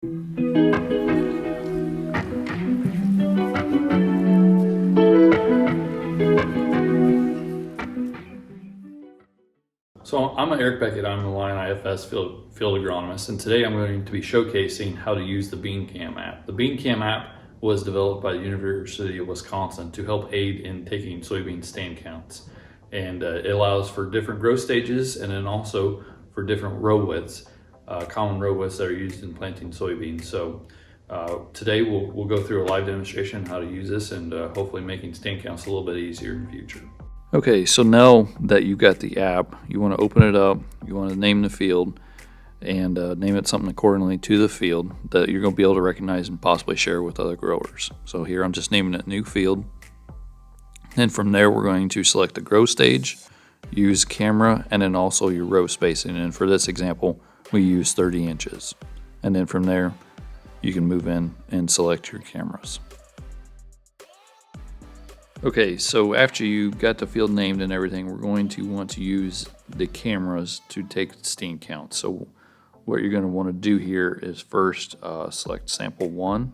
So I'm Eric Beckett. I'm the Lion IFS field agronomist, and today I'm going to be showcasing how to use the BeanCam app. The BeanCam app was developed by the University of Wisconsin to help aid in taking soybean stand counts, and it allows for different growth stages and then also for different row widths, common row widths that are used in planting soybeans. So today we'll go through a live demonstration on how to use this, and hopefully making stand counts a little bit easier in the future. Okay, so now that you've got the app, you want to open it up, you want to name the field, and name it something accordingly to the field that you're going to be able to recognize and possibly share with other growers. So here I'm just naming it new field. Then from there we're going to select the grow stage, use camera, and then also your row spacing. And for this example, we use 30 inches. And then from there, you can move in and select your cameras. Okay, so after you got the field named and everything, we're going to want to use the cameras to take stand count. So what you're going to want to do here is first select sample 1.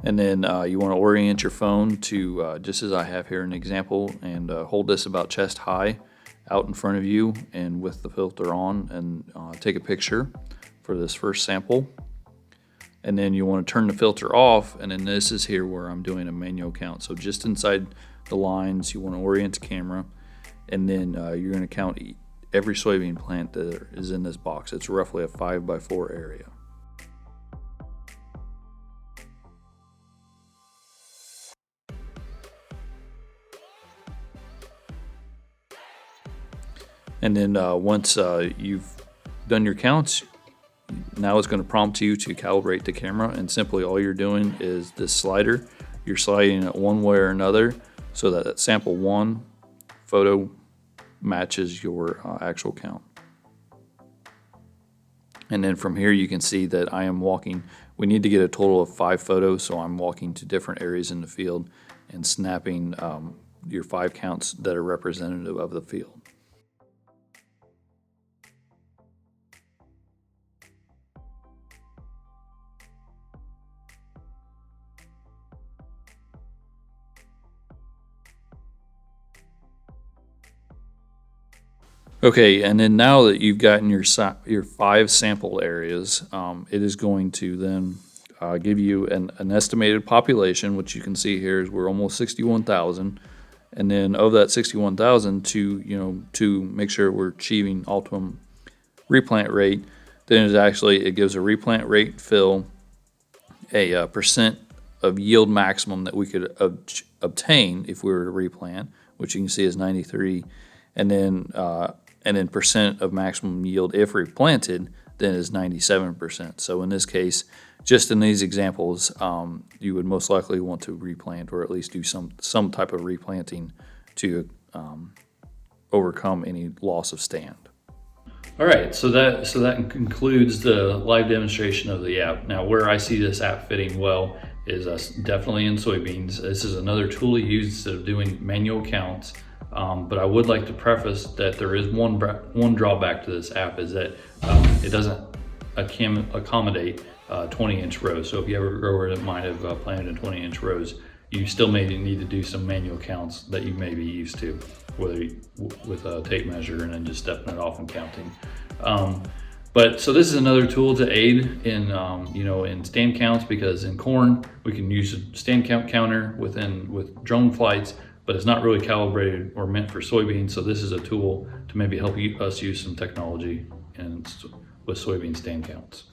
And then you want to orient your phone to, just as I have here an example, and hold this about chest high out in front of you and with the filter on, and take a picture for this first sample. And then you want to turn the filter off, and then this is here where I'm doing a manual count. So just inside the lines, you want to orient the camera, and then you're going to count every soybean plant that is in this box. It's roughly a 5x4 area. And then once you've done your counts, now it's going to prompt you to calibrate the camera, and simply all you're doing is this slider. You're sliding it one way or another so that sample 1 photo matches your actual count. And then from here you can see that I am walking. We need to get a total of 5 photos, so I'm walking to different areas in the field and snapping your 5 counts that are representative of the field. Okay, and then now that you've gotten your 5 sample areas, it is going to then give you an estimated population, which you can see here is we're almost 61,000, and then of that 61,000, to make sure we're achieving optimum replant rate, then it gives a replant rate fill, a percent of yield maximum that we could obtain if we were to replant, which you can see is 93, and then percent of maximum yield if replanted, then is 97%. So in this case, just in these examples, you would most likely want to replant, or at least do some type of replanting to overcome any loss of stand. All right, so that concludes the live demonstration of the app. Now, where I see this app fitting well is definitely in soybeans. This is another tool to use instead of doing manual counts. But I would like to preface that there is one drawback to this app, is that it doesn't accommodate 20-inch rows. So if you have a grower that might have planted in 20-inch rows, you still may need to do some manual counts that you may be used to, whether with a tape measure and then just stepping it off and counting. But so this is another tool to aid in in stand counts, because in corn we can use a stand count counter with drone flights, but it's not really calibrated or meant for soybeans. So this is a tool to maybe help us use some technology with soybean stand counts.